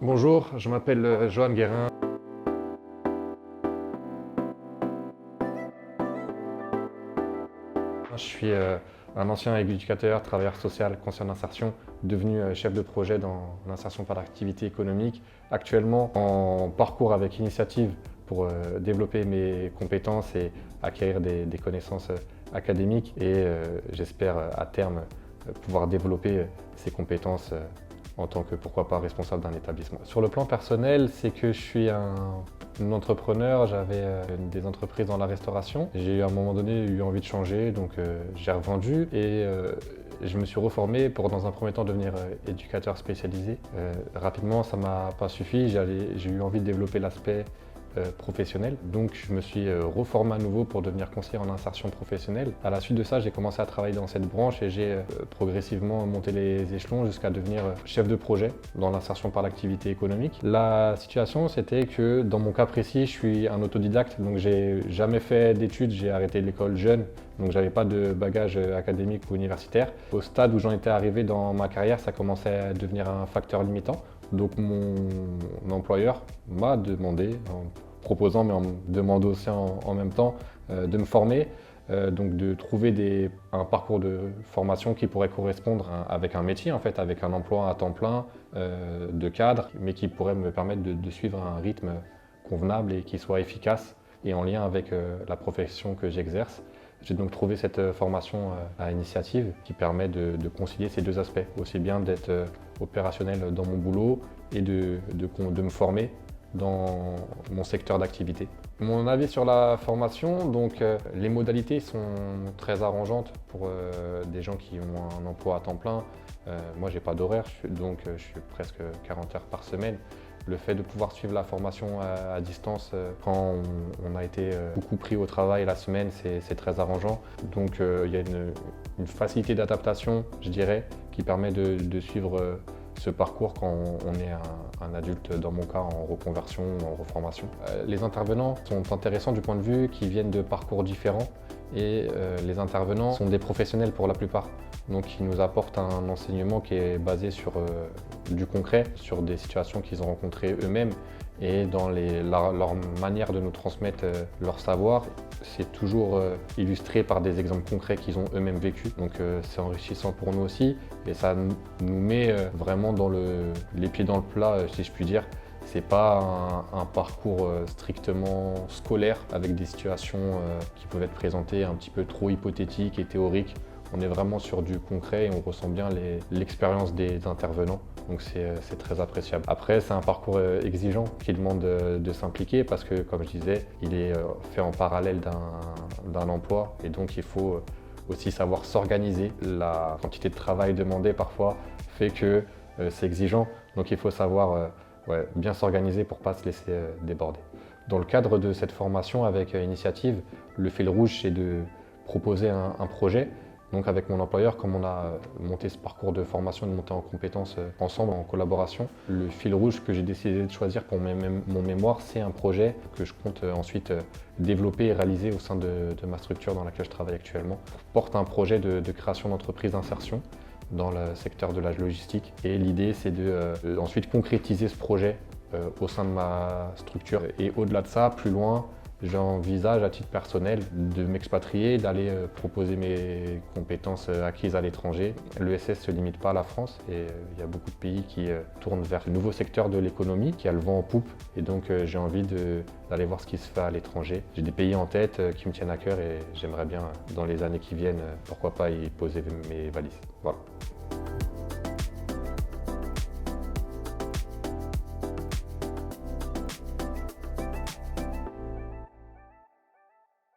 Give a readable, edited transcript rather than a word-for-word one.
Bonjour, je m'appelle Johan Guérin. Je suis un ancien éducateur, travailleur social, conseiller d'insertion, devenu chef de projet dans l'insertion par l'activité économique. Actuellement en parcours avec Initiative pour développer mes compétences et acquérir des connaissances académiques et j'espère à terme pouvoir développer ces compétences en tant que, pourquoi pas, responsable d'un établissement. Sur le plan personnel, c'est que je suis un entrepreneur, j'avais des entreprises dans la restauration. J'ai à un moment donné eu envie de changer, donc j'ai revendu et je me suis reformé pour dans un premier temps devenir éducateur spécialisé. Rapidement, ça m'a pas suffi, j'ai eu envie de développer l'aspect professionnel. Donc je me suis reformé à nouveau pour devenir conseiller en insertion professionnelle. À la suite de ça, j'ai commencé à travailler dans cette branche et j'ai progressivement monté les échelons jusqu'à devenir chef de projet dans l'insertion par l'activité économique. La situation, c'était que dans mon cas précis, je suis un autodidacte, donc j'ai jamais fait d'études, j'ai arrêté l'école jeune, donc j'avais pas de bagage académique ou universitaire. Au stade où j'en étais arrivé dans ma carrière, ça commençait à devenir un facteur limitant. Donc mon employeur m'a demandé, en proposant mais en me demandant aussi en même temps, de me former, donc de trouver un parcours de formation qui pourrait correspondre avec un métier, en fait, avec un emploi à temps plein, de cadre, mais qui pourrait me permettre de suivre un rythme convenable et qui soit efficace et en lien avec la profession que j'exerce. J'ai donc trouvé cette formation à Initiative qui permet de concilier ces deux aspects, aussi bien d'être opérationnel dans mon boulot et de me former dans mon secteur d'activité. Mon avis sur la formation, donc les modalités sont très arrangeantes pour des gens qui ont un emploi à temps plein. Moi, j'ai pas d'horaire, donc je suis presque 40 heures par semaine. Le fait de pouvoir suivre la formation à distance quand on a été beaucoup pris au travail la semaine, c'est très arrangeant. Donc il y a une facilité d'adaptation, je dirais, qui permet de suivre ce parcours quand on est un adulte, dans mon cas, en reconversion, en reformation. Les intervenants sont intéressants du point de vue qu'ils viennent de parcours différents et les intervenants sont des professionnels pour la plupart. Donc ils nous apportent un enseignement qui est basé sur du concret, sur des situations qu'ils ont rencontrées eux-mêmes et dans leur manière de nous transmettre leur savoir, c'est toujours illustré par des exemples concrets qu'ils ont eux-mêmes vécus. Donc c'est enrichissant pour nous aussi et ça nous met vraiment les pieds dans le plat, si je puis dire. C'est pas un parcours strictement scolaire avec des situations qui peuvent être présentées un petit peu trop hypothétiques et théoriques. On est vraiment sur du concret et on ressent bien l'expérience des intervenants, donc c'est très appréciable. Après, c'est un parcours exigeant qui demande de s'impliquer parce que, comme je disais, il est fait en parallèle d'un emploi et donc il faut aussi savoir s'organiser. La quantité de travail demandée parfois fait que c'est exigeant, donc il faut savoir bien s'organiser pour ne pas se laisser déborder. Dans le cadre de cette formation avec Initiative, le fil rouge, c'est de proposer un projet. Donc avec mon employeur, comme on a monté ce parcours de formation, de monter en compétences ensemble, en collaboration, le fil rouge que j'ai décidé de choisir pour mon mémoire, c'est un projet que je compte ensuite développer et réaliser au sein de ma structure dans laquelle je travaille actuellement. Je porte un projet de création d'entreprise d'insertion dans le secteur de la logistique et l'idée c'est de ensuite concrétiser ce projet au sein de ma structure. Et au-delà de ça, plus loin, j'envisage à titre personnel de m'expatrier, d'aller proposer mes compétences acquises à l'étranger. L'ESS ne se limite pas à la France et il y a beaucoup de pays qui tournent vers le nouveau secteur de l'économie qui a le vent en poupe et donc j'ai envie d'aller voir ce qui se fait à l'étranger. J'ai des pays en tête qui me tiennent à cœur et j'aimerais bien dans les années qui viennent, pourquoi pas y poser mes valises. Voilà.